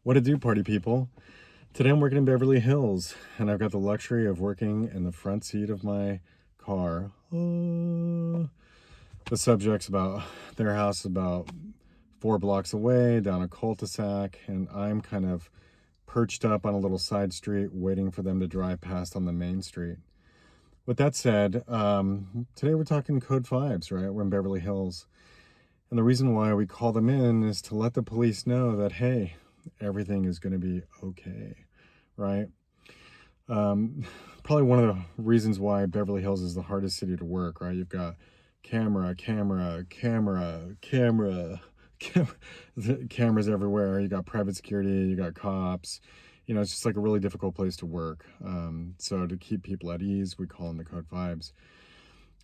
What to do, party people? Today I'm working in Beverly Hills, and I've got the luxury of working in the front seat of my car. The subject's about their house is about 4 blocks away down a cul-de-sac, and I'm kind of perched up on a little side street waiting for them to drive past on the main street. With that said, today we're talking code fives, right? We're in Beverly Hills. And the reason why we call them in is to let the police know that, hey, everything is going to be okay, right? Um, Probably one of the reasons why Beverly Hills is the hardest city to work, right? You've got camera, cameras everywhere. You got private security, you got cops. You know, it's just like a really difficult place to work. So to keep people at ease, we call them the code fives.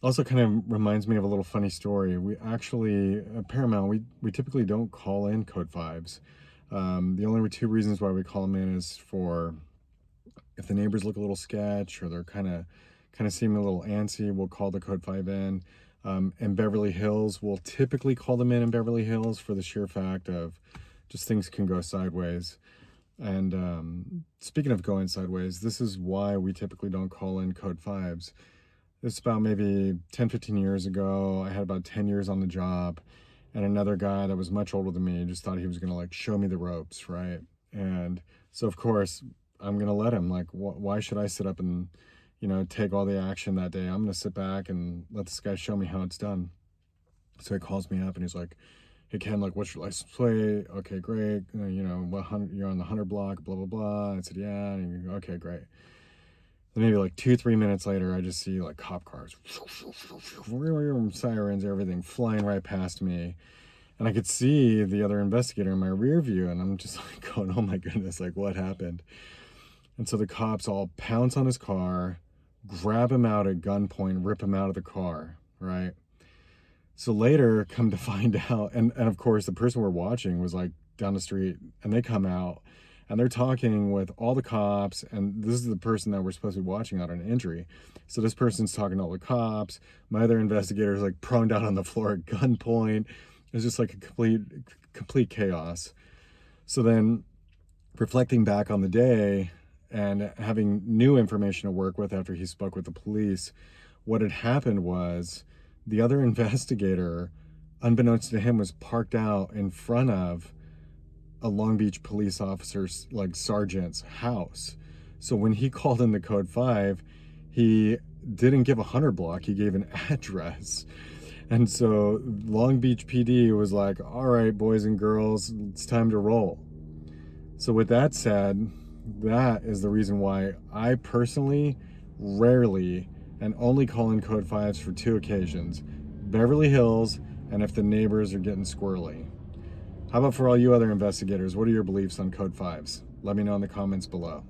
Also kind of reminds me of a little funny story. We actually, at Paramount, we typically don't call in code fives. The only two reasons why we call them in is for if the neighbors look a little sketch or they're kind of seem a little antsy, we'll call the code five in. In Beverly Hills, we'll typically call them in Beverly Hills for the sheer fact of just things can go sideways. And speaking of going sideways, this is why we typically don't call in code fives. It's about maybe 10, 15 years ago. I had about 10 years on the job, and another guy that was much older than me just thought he was going to like show me the ropes, right? And so, of course, I'm going to let him. Like, why should I sit up and, take all the action that day? I'm going to sit back and let this guy show me how it's done. So he calls me up and he's like, hey, Ken, like, what's your license plate? Okay, great. You're on the 100 block, blah, blah, blah. I said, yeah. And he, okay, great. And maybe like 2-3 minutes later, I just see like cop cars, sirens, everything flying right past me. And I could see the other investigator in my rear view. And I'm just like going, oh my goodness, like what happened? And so the cops all pounce on his car, grab him out at gunpoint, rip him out of the car, right? So later, come to find out, and of course, the person we're watching was like down the street, and they come out, and they're talking with all the cops, and this is the person that we're supposed to be watching out on an injury. So this person's talking to all the cops. My other investigator is like prone down on the floor at gunpoint. It's just like a complete chaos. So then, reflecting back on the day and having new information to work with after he spoke with the police, what had happened was the other investigator, unbeknownst to him, was parked out in front of a Long Beach police officer's, like, sergeant's house. So when he called in the code 5, he didn't give a 100 block, he gave an address. And so Long Beach PD was like, all right, boys and girls, it's time to roll. So with that said, that is the reason why I personally rarely and only call in code 5s for 2 occasions: Beverly Hills and if the neighbors are getting squirrely. How about for all you other investigators? What are your beliefs on code 5s? Let me know in the comments below.